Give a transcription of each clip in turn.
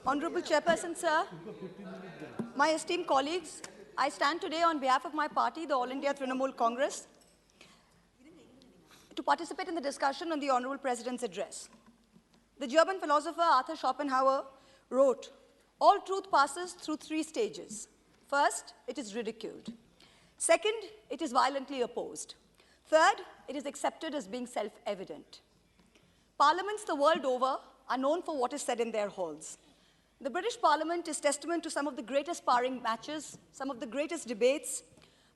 Honorable Chairperson, sir, my esteemed colleagues, I stand today on behalf of my party, the All India Trinamool Congress, to participate in the discussion on the Honorable President's address. The German philosopher Arthur Schopenhauer wrote, "All truth passes through three stages. First, it is ridiculed. Second, it is violently opposed. Third, it is accepted as being self-evident." Parliaments the world over are known for what is said in their halls. The British Parliament is testament to some of the greatest sparring matches, some of the greatest debates,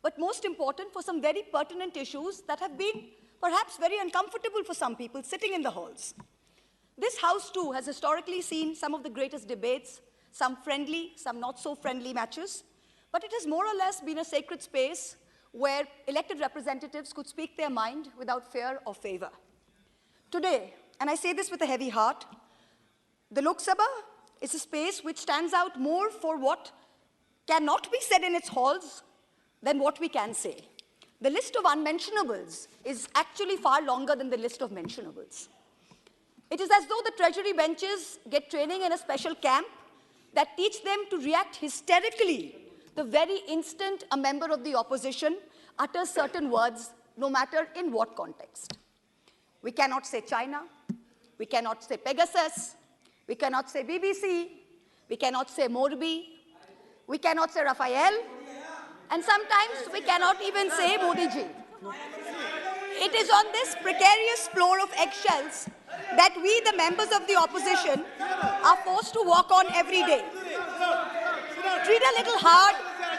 but most important for some very pertinent issues that have been perhaps very uncomfortable for some people sitting in the halls. This House, too, has historically seen some of the greatest debates, some friendly, some not so friendly matches, but it has more or less been a sacred space where elected representatives could speak their mind without fear or favor. Today, and I say this with a heavy heart, the Lok Sabha is a space which stands out more for what cannot be said in its halls than what we can say. The list of unmentionables is actually far longer than the list of mentionables. It is as though the Treasury benches get training in a special camp that teach them to react hysterically the very instant a member of the opposition utters certain words, no matter in what context. We cannot say China, we cannot say Pegasus, we cannot say BBC, we cannot say Morbi, we cannot say Raphael, and sometimes we cannot even say Modi ji. It is on this precarious floor of eggshells that we, the members of the opposition, are forced to walk on every day. Treat a little hard,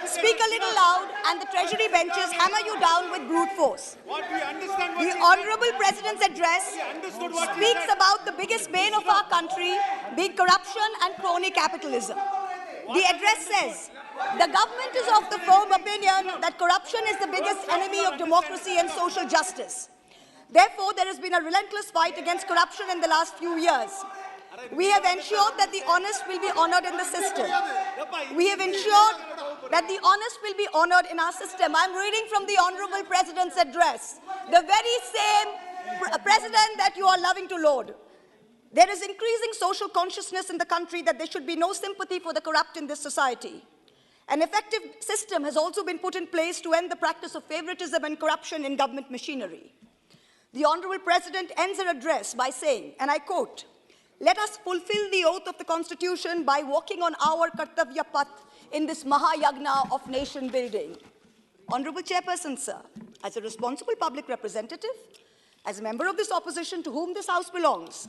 speak a little loud, and the Treasury benches hammer you down with brute force. The Honorable President's address speaks about the biggest bane of our country being corruption and crony capitalism. The address says, "The government is of the firm opinion that corruption is the biggest enemy of democracy and social justice. Therefore, there has been a relentless fight against corruption in the last few years. We have ensured that the honest will be honored in the system. We have ensured that the honest will be honored in our system." I'm reading from the Honorable President's address, the very same president that you are loving to laud. "There is increasing social consciousness in the country that there should be no sympathy for the corrupt in this society. An effective system has also been put in place to end the practice of favoritism and corruption in government machinery." The Honorable President ends her address by saying, and I quote, "Let us fulfill the oath of the Constitution by walking on our Kartavya Path in this Mahayagna of nation building." Honorable Chairperson, sir, as a responsible public representative, as a member of this opposition to whom this House belongs,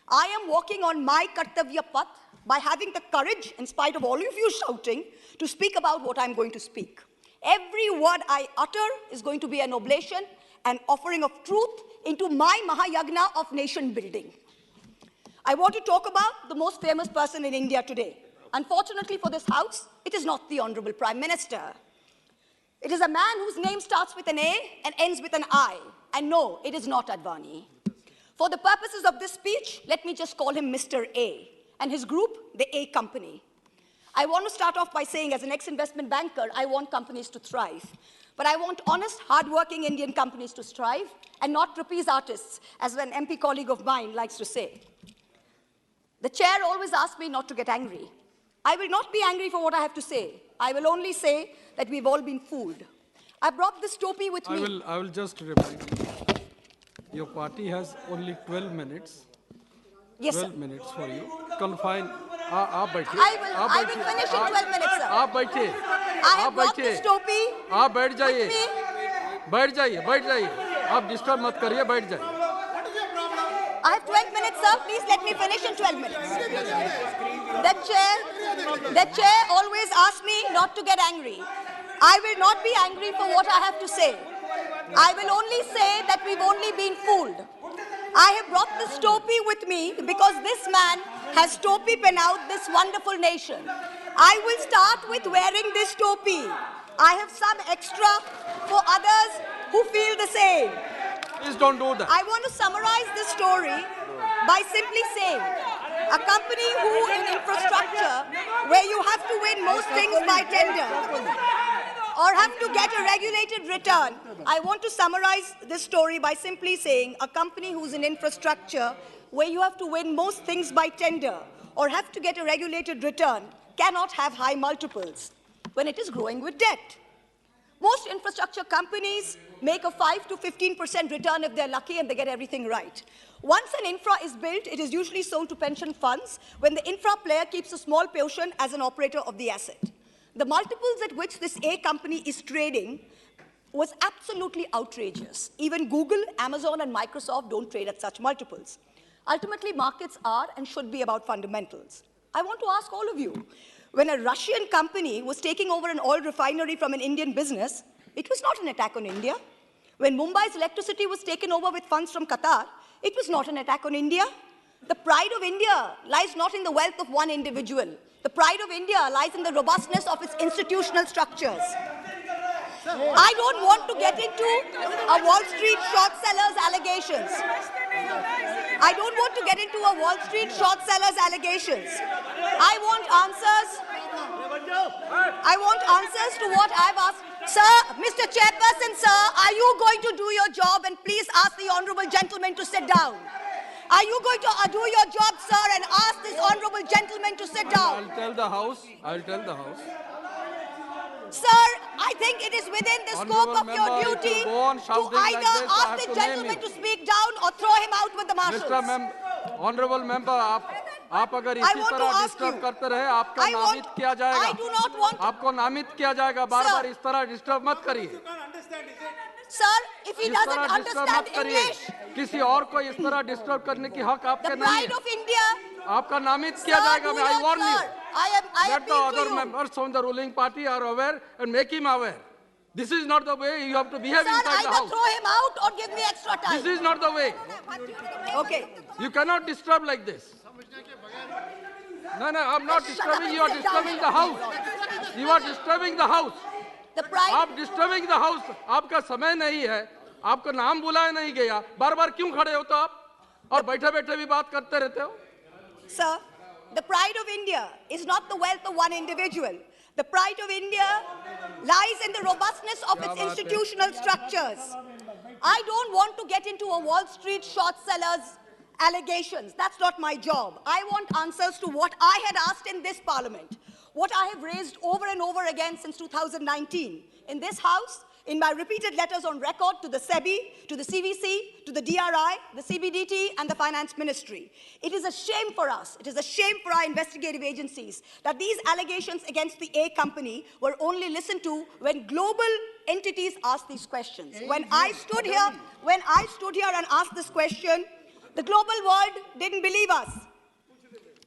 I am walking on my Kartavya Path by having the courage, in spite of all of you shouting, to speak about what I'm going to speak. Every word I utter is going to be an oblation, an offering of truth into my Mahayagna of nation building. I want to talk about the most famous person in India today. Unfortunately for this House, it is not the Honorable Prime Minister. It is a man whose name starts with an A and ends with an I. And no, it is not Adani. For the purposes of this speech, let me just call him Mr. A, and his group, the A Company. I want to start off by saying, as an ex-investment banker, I want companies to thrive. But I want honest, hard-working Indian companies to strive, and not trapeze artists, as an MP colleague of mine likes to say. The chair always asks me not to get angry. I will not be angry for what I have to say. I will only say that we've all been fooled. I brought this topi with me. I will just remind you, your party has only 12 minutes. Yes, 12 sir. minutes for you. Confine. आप बैठिए. I will finish in 12 minutes, sir. आप बैठिए. I have brought this topi. आप बैठ जाइए. with me. बैठ जाइए. आप डिस्टर्ब मत करिए. बैठ जाइए. I have 12 minutes, sir. Please let me finish in 12 minutes. The chair always asks me not to get angry. I will not be angry for what I have to say. I will only say that we've only been fooled. I have brought this topi with me because this man has topi pen out this wonderful nation. I will start with wearing this topi. I have some extra for others who feel the same. Please don't do that. I want to summarize this story by simply saying, a company who in infrastructure, where you have to win most things by tender, or have to get a regulated return, I want to summarize this story by simply saying, a company who's in infrastructure, where you have to win most things by tender, or have to get a regulated return cannot have high multiples when it is growing with debt. Most infrastructure companies make a 5 to 15% return if they're lucky and they get everything right. Once an infra is built, it is usually sold to pension funds when the infra player keeps a small portion as an operator of the asset. The multiples at which this A company is trading was absolutely outrageous. Even Google, Amazon, and Microsoft don't trade at such multiples. Ultimately, markets are and should be about fundamentals. I want to ask all of you, when a Russian company was taking over an oil refinery from an Indian business, it was not an attack on India. When Mumbai's electricity was taken over with funds from Qatar, it was not an attack on India. The pride of India lies not in the wealth of one individual. The pride of India lies in the robustness of its institutional structures. I don't want to get into a Wall Street short sellers allegations. I don't want to get into a Wall Street short sellers allegations. I want answers to what I've asked. Sir, Mr. Chairperson, sir, are you going to do your job? And please ask the honorable gentleman to sit down. Are you going to do your job, sir, and ask this honorable gentleman to sit down? I'll tell the House. Sir, I think it is within the scope of your duty to either ask the gentleman to speak down or throw him out with the marshals. Honorable member, आप अगर इसी तरह disturb करते रहे, आपका नामित किया जाएगा। आपको नामित किया जाएगा। बार-बार इस तरह डिस्टर्ब मत करिए। Sir, if he doesn't understand English, किसी और को इस तरह डिस्टर्ब करने की हक आपके नहीं है। the pride of India. आपका नामित किया जाएगा। I warn you. I Let the other members from the ruling party are aware and make him aware. This is not the way you have to behave inside the House. Sir, either throw him out or give me extra time. This is not the way. Okay. You cannot disturb like this. No, I'm not disturbing. You are disturbing the House. You are disturbing the House. आप disturbing the House. आपका समय नहीं है. आपका नाम बुलाया नहीं गया. बार-बार क्यों खड़े हो तो आप? और बैठे-बैठे भी बात करते रहते हो? Sir, the pride of India is not the wealth of one individual. The pride of India lies in the robustness of its institutional structures. I don't want to get into a Wall Street short sellers allegations. That's not my job. I want answers to what I had asked in this parliament, what I have raised over and over again since 2019 in this House, in my repeated letters on record to the SEBI, to the CVC, to the DRI, the CBDT, and the Finance Ministry. It is a shame for us, it is a shame for our investigative agencies that these allegations against the A company were only listened to when global entities asked these questions. When I stood here and asked this question, the global world didn't believe us.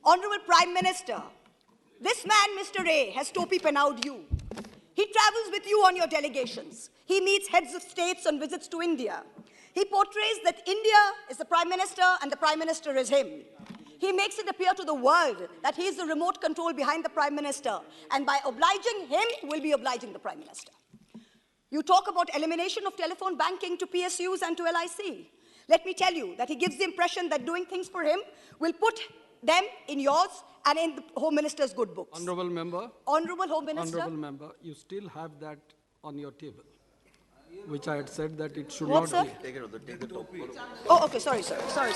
Honorable Prime Minister, this man, Mr. A, has topi penaued you. He travels with you on your delegations. He meets heads of states on visits to India. He portrays that India is the Prime Minister and the Prime Minister is him. He makes it appear to the world that he is the remote control behind the Prime Minister, and by obliging him, will be obliging the Prime Minister. You talk about elimination of telephone banking to PSUs and to LIC. Let me tell you that he gives the impression that doing things for him will put them in yours and in the Home Minister's good books. Honorable Member. Honorable Home Minister. Honorable Member, you still have that on your table, which I had said that it should What, not sir? be. Oh, okay, sorry, sir. Sorry,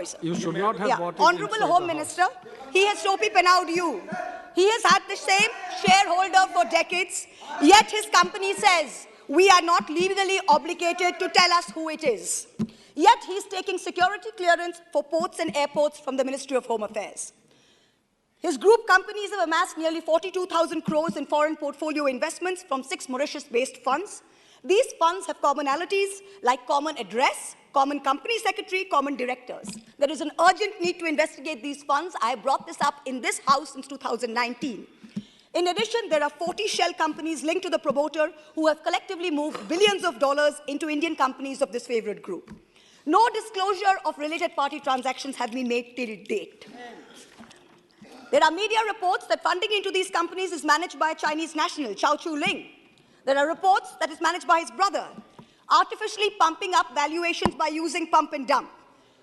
sir. You should not have brought it Honorable inside Home the Minister, he has topi penaued you. He has had the same shareholder for decades, yet his company says, we are not legally obligated to tell us who it is. Yet he's taking security clearance for ports and airports from the Ministry of Home Affairs. His group companies have amassed nearly 42,000 crores in foreign portfolio investments from 6 Mauritius-based funds. These funds have commonalities like common address, common company secretary, common directors. There is an urgent need to investigate these funds. I have brought this up in this House since 2019. In addition, there are 40 shell companies linked to the promoter who have collectively moved billions of dollars into Indian companies of this favorite group. No disclosure of related party transactions have been made till date. There are media reports that funding into these companies is managed by a Chinese national, Chao Chu-ling. There are reports that it's managed by his brother, artificially pumping up valuations by using pump and dump.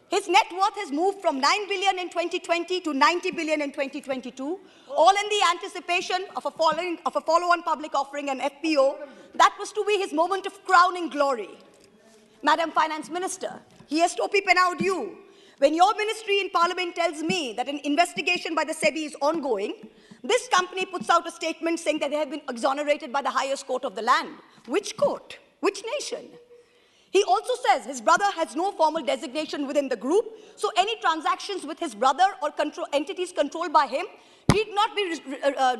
His net worth has moved from 9 billion in 2020 to 90 billion in 2022, all in the anticipation of a follow-on public offering, an FPO. That was to be his moment of crowning glory. Madam Finance Minister, he has topi penaued you. When your ministry in Parliament tells me that an investigation by the SEBI is ongoing, this company puts out a statement saying that they have been exonerated by the highest court of the land. Which court? Which nation? He also says his brother has no formal designation within the group, so any transactions with his brother or entities controlled by him need not be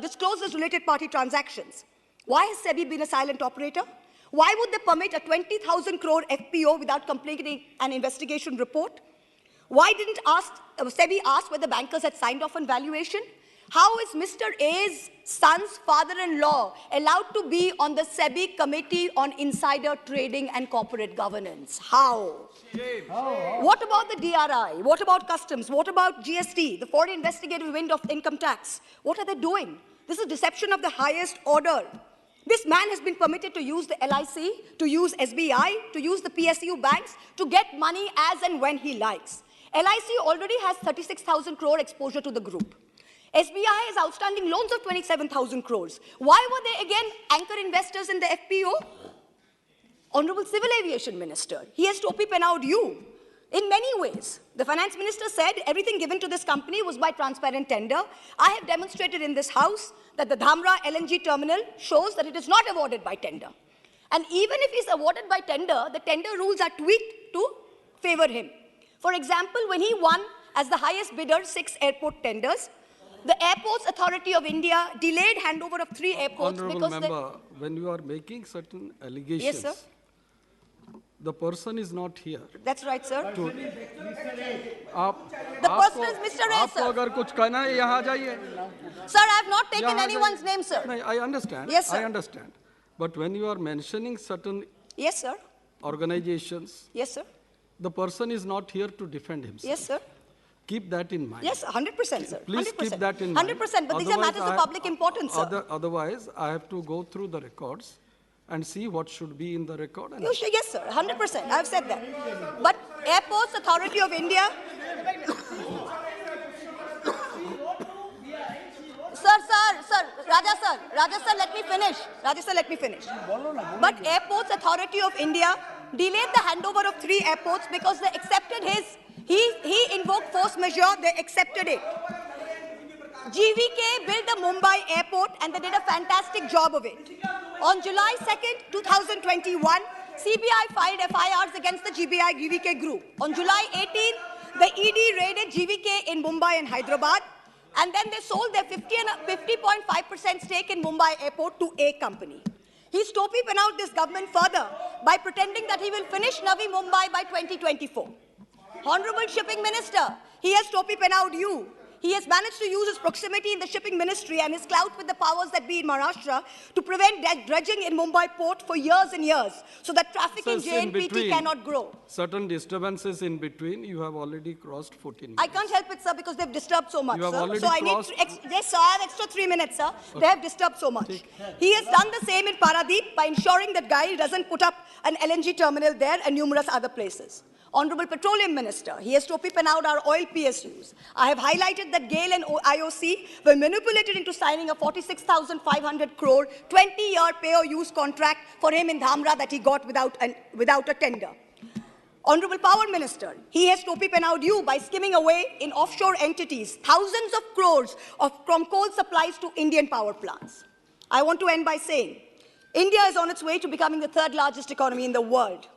disclosed as related party transactions. Why has SEBI been a silent operator? Why would they permit a 20,000 crore FPO without completing an investigation report? Why didn't SEBI ask whether bankers had signed off on valuation? How is Mr. A's son's father-in-law allowed to be on the SEBI Committee on Insider Trading and Corporate Governance? How? What about the DRI? What about customs? What about GST, the foreign investigative wing of income tax? What are they doing? This is deception of the highest order. This man has been permitted to use the LIC, to use SBI, to use the PSU banks, to get money as and when he likes. LIC already has 36,000 crore exposure to the group. SBI has outstanding loans of 27,000 crores. Why were they again anchor investors in the FPO? Honorable Civil Aviation Minister, he has topi penawed you. In many ways, the Finance Minister said everything given to this company was by transparent tender. I have demonstrated in this House that the Dhamra LNG terminal shows that it is not awarded by tender. And even if it is awarded by tender, the tender rules are tweaked to favor him. For example, when he won as the highest bidder 6 airport tenders, the Airports Authority of India delayed handover of 3 airports Honorable because member, when you are making certain allegations, Yes, sir. the person is not here. That's right, sir. आप The person is Mr. A, आपको sir. अगर कुछ कहना है यहाँ आ जाइए. Sir, I have not taken यहाँ आ anyone's जाइए. name, sir. नहीं, I understand. Yes, sir. I understand. But when you are mentioning certain Yes, sir. organizations, Yes, sir. the person is not here to defend himself. Yes, sir. Keep that in mind. Yes, 100%, sir. Please 100%. keep that in mind. 100%, but these are matters of public importance, sir. Otherwise, I have to go through the records and see what should be in the record. And Yes, sir, 100%. I have said that. But Airports Authority of India... Sir, Raja sir, let me finish. Raja sir, let me finish. But Airports Authority of India delayed the handover of 3 airports because they accepted he invoked force majeure, they accepted it. GVK built the Mumbai airport and they did a fantastic job of it. On July 2nd, 2021, CBI filed FIRs against the GVK group. On July 18th, the ED raided GVK in Mumbai and Hyderabad, and then they sold their 50.5% stake in Mumbai airport to a company. He's topi-pen out this government further by pretending that he will finish Navi Mumbai by 2024. Honorable Shipping Minister, he has topi-pen out you. He has managed to use his proximity in the shipping ministry and his clout with the powers that be in Maharashtra to prevent dredging in Mumbai port for years and years, so that traffic in JNPT cannot grow. Certain disturbances in between, you have already crossed 14 minutes. I can't help it, sir, because they've disturbed so much, You have sir. already So I crossed- need yes, sir, I have extra 3 minutes, sir. Okay. They have disturbed so much. He has done the same in Paradeep by ensuring that guy doesn't put up an LNG terminal there and numerous other places. Honorable Petroleum Minister, he has topi-pen out our oil PSUs. I have highlighted that GAIL and IOC were manipulated into signing a 46,500 crore 20-year pay-or-use contract for him in Dhamra that he got without a tender. Honorable Power Minister, he has topi-pen out you by skimming away in offshore entities thousands of crores from coal supplies to Indian power plants. I want to end by saying, India is on its way to becoming the 3rd largest economy in the world.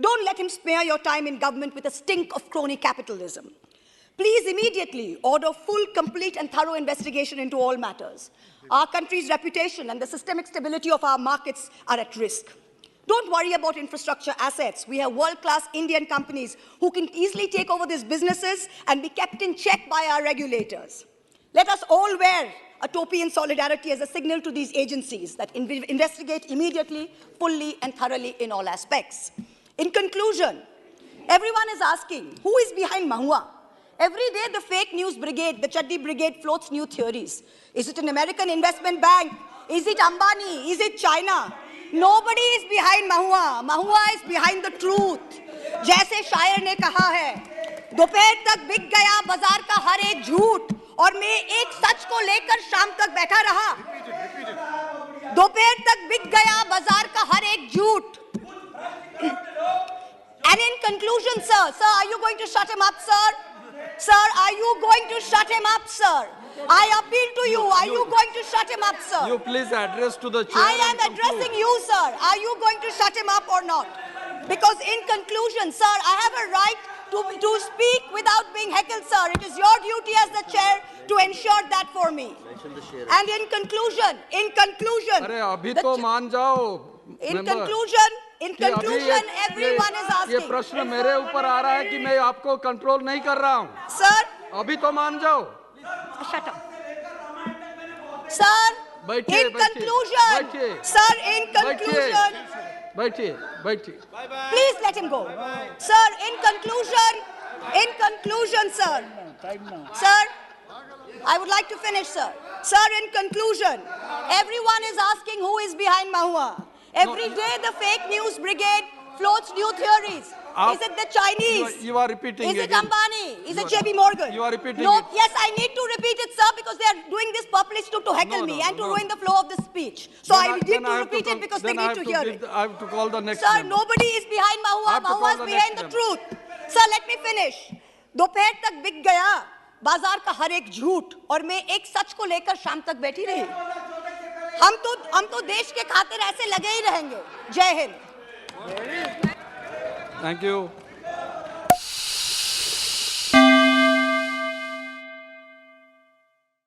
Don't let him spare your time in government with a stink of crony capitalism. Please immediately order full, complete and thorough investigation into all matters. Our country's reputation and the systemic stability of our markets are at risk. Don't worry about infrastructure assets. We have world-class Indian companies who can easily take over these businesses and be kept in check by our regulators. Let us all wear a topi in solidarity as a signal to these agencies that investigate immediately, fully and thoroughly in all aspects. In conclusion, everyone is asking, who is behind Mahua? Every day the fake news brigade, the Chaddi brigade floats new theories. Is it an American investment bank? Is it Ambani? Is it China? Nobody is behind Mahua. Mahua is behind the truth. जैसे शायर ने कहा है, दोपहर तक बिक गया बाजार का हर एक झूठ और मैं एक सच को लेकर शाम तक बैठा रहा. दोपहर तक बिक गया बाजार का हर एक झूठ. And in conclusion, sir, are you going to shut him up, sir? Sir, are you going to shut him up, sir? I appeal to you. Are you going to shut him up, sir? You please address to the chair. I am addressing you, sir. Are you going to shut him up or not? Because in conclusion, sir, I have a right to speak without being heckled, sir. It is your duty as the chair to ensure that for me. And in conclusion, अरे अभी तो मान जाओ. In conclusion, everyone is asking. ये प्रश्न मेरे ऊपर आ रहा है कि मैं आपको कंट्रोल नहीं कर रहा हूँ. Sir, अभी तो मान जाओ. Shut up. Sir, in conclusion, sir, in conclusion. बैठिए. Please let him go. Sir, in conclusion, sir. Sir, I would like to finish, sir. Sir, in conclusion, everyone is asking who is behind Mahua. Every day the fake news brigade floats new theories. Is it the Chinese? You are repeating. Is it Ambani? Is it JB Morgan? You are repeating. No, yes, I need to repeat it, sir, because they are doing this purposely to heckle me and to ruin the flow of the speech. So I need to repeat it because they need to hear it. I have to call the next. Sir, nobody is behind Mahua. Mahua is behind the truth. Sir, let me finish. दोपहर तक बिक गया बाजार का हर एक झूठ और मैं एक सच को लेकर शाम तक बैठी रही. हम तो देश के खातिर ऐसे लगे ही रहेंगे. जय हिंद. Thank you.